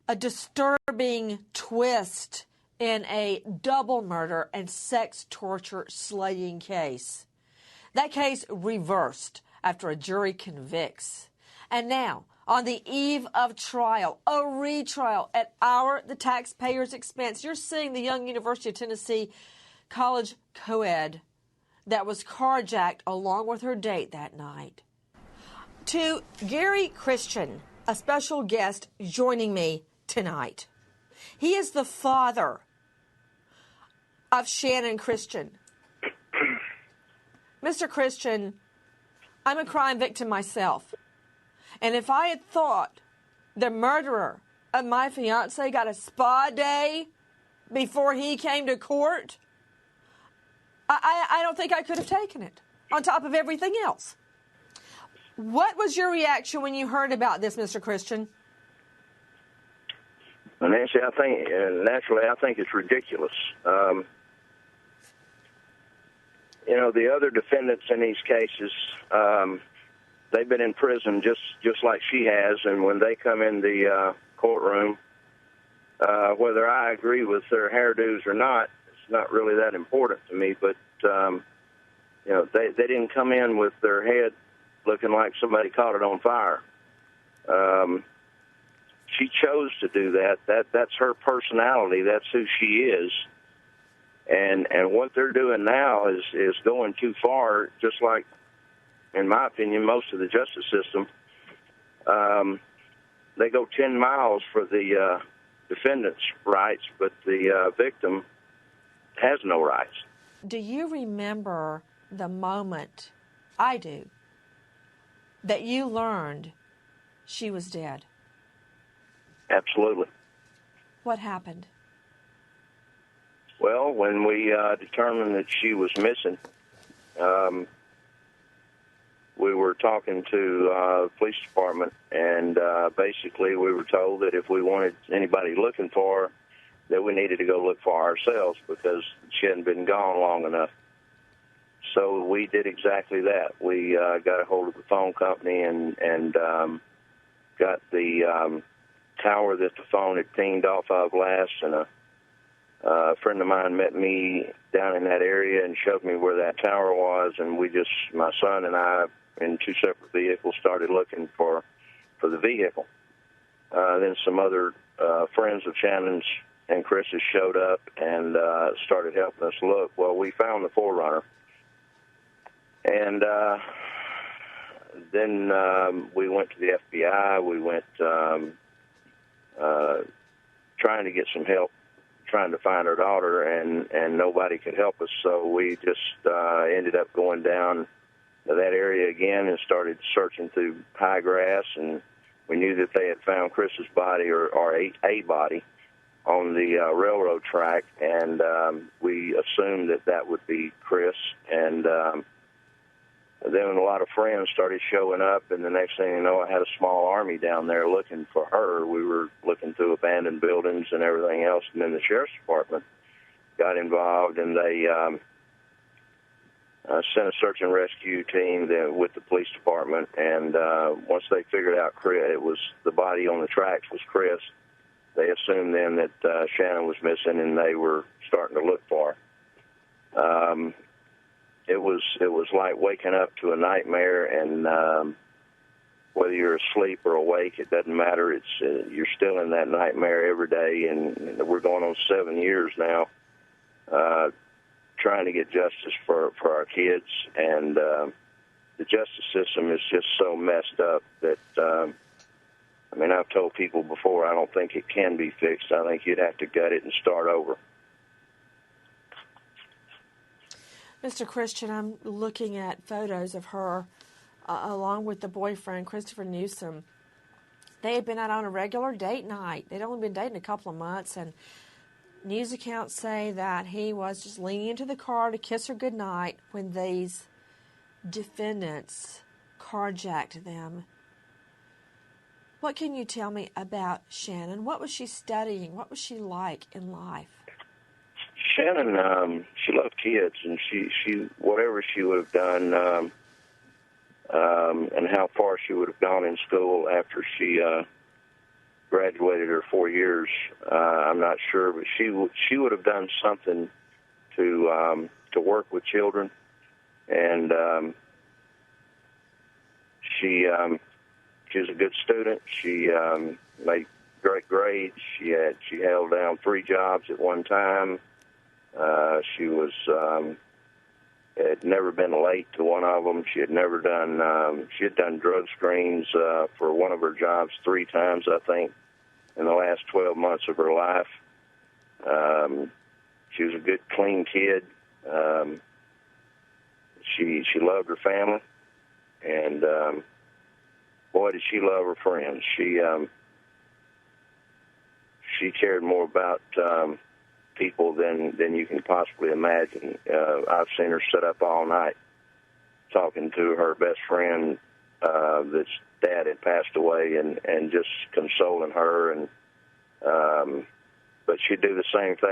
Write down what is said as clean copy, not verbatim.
A disturbing twist in a double murder and sex torture slaying case. That case reversed after a jury convicts. And now, on the eve of trial, a retrial at the taxpayers' expense, you're seeing the young University of Tennessee college co-ed that was carjacked along with her date that night. To Gary Christian, a special guest joining me tonight. He is the father of Shannon Christian. Mr. Christian, I'm a crime victim myself. And if I had thought the murderer of my fiance got a spa day before he came to court, I don't think I could have taken it, on top of everything else. What was your reaction when you heard about this, Mr. Christian? Well, Nancy, I think it's ridiculous. The other defendants in these cases, they've been in prison just like she has, and when they come in the courtroom, whether I agree with their hairdos or not, it's not really that important to me, but, they didn't come in with their head looking like somebody caught it on fire. She chose to do that. That's her personality. That's who she is. And what they're doing now is going too far, just like, in my opinion, most of the justice system. They go 10 miles for the defendant's rights, but the victim has no rights. Do you remember the moment, I do, that you learned she was dead? Absolutely. What happened? Well, when we determined that she was missing, we were talking to the police department, and basically we were told that if we wanted anybody looking for her, that we needed to go look for her ourselves because she hadn't been gone long enough. So we did exactly that. We got a hold of the phone company and got the tower that the phone had pinged off of last, and a friend of mine met me down in that area and showed me where that tower was, and my son and I, in two separate vehicles, started looking for the vehicle. Then some other friends of Shannon's and Chris's showed up and started helping us look. Well, we found the 4Runner, and then we went to the FBI. We went trying to get some help, trying to find our daughter, and nobody could help us. So we just ended up going down to that area again and started searching through high grass, and we knew that they had found Chris's body or a body on the railroad track, and we assumed that would be Chris. And then a lot of friends started showing up, and the next thing you know, I had a small army down there looking for her. We were looking through abandoned buildings and everything else, and then the sheriff's department got involved, and they sent a search and rescue team with the police department, and once they figured out it was the body on the tracks was Chris, they assumed then that Shannon was missing, and they were starting to look for her. It was like waking up to a nightmare, and whether you're asleep or awake, it doesn't matter. It's you're still in that nightmare every day, and we're going on 7 years now trying to get justice for our kids, and the justice system is just so messed up that, I've told people before, I don't think it can be fixed. I think you'd have to gut it and start over. Mr. Christian, I'm looking at photos of her along with the boyfriend, Christopher Newsom. They had been out on a regular date night. They'd only been dating a couple of months, and news accounts say that he was just leaning into the car to kiss her goodnight when these defendants carjacked them. What can you tell me about Shannon? What was she studying? What was she like in life? Shannon, she loved kids, and she whatever she would have done, and how far she would have gone in school after she graduated her 4 years. I'm not sure, but she would have done something to work with children, and she was a good student. She made great grades. She held down 3 jobs at one time. She was had never been late to one of them. She had never done. She had done drug screens for one of her jobs 3 times, I think, in the last 12 months of her life. She was a good, clean kid. She loved her family, and boy, did she love her friends. She cared more about people than you can possibly imagine. I've seen her sit up all night talking to her best friend that's dad had passed away, and just consoling her. And but she'd do the same thing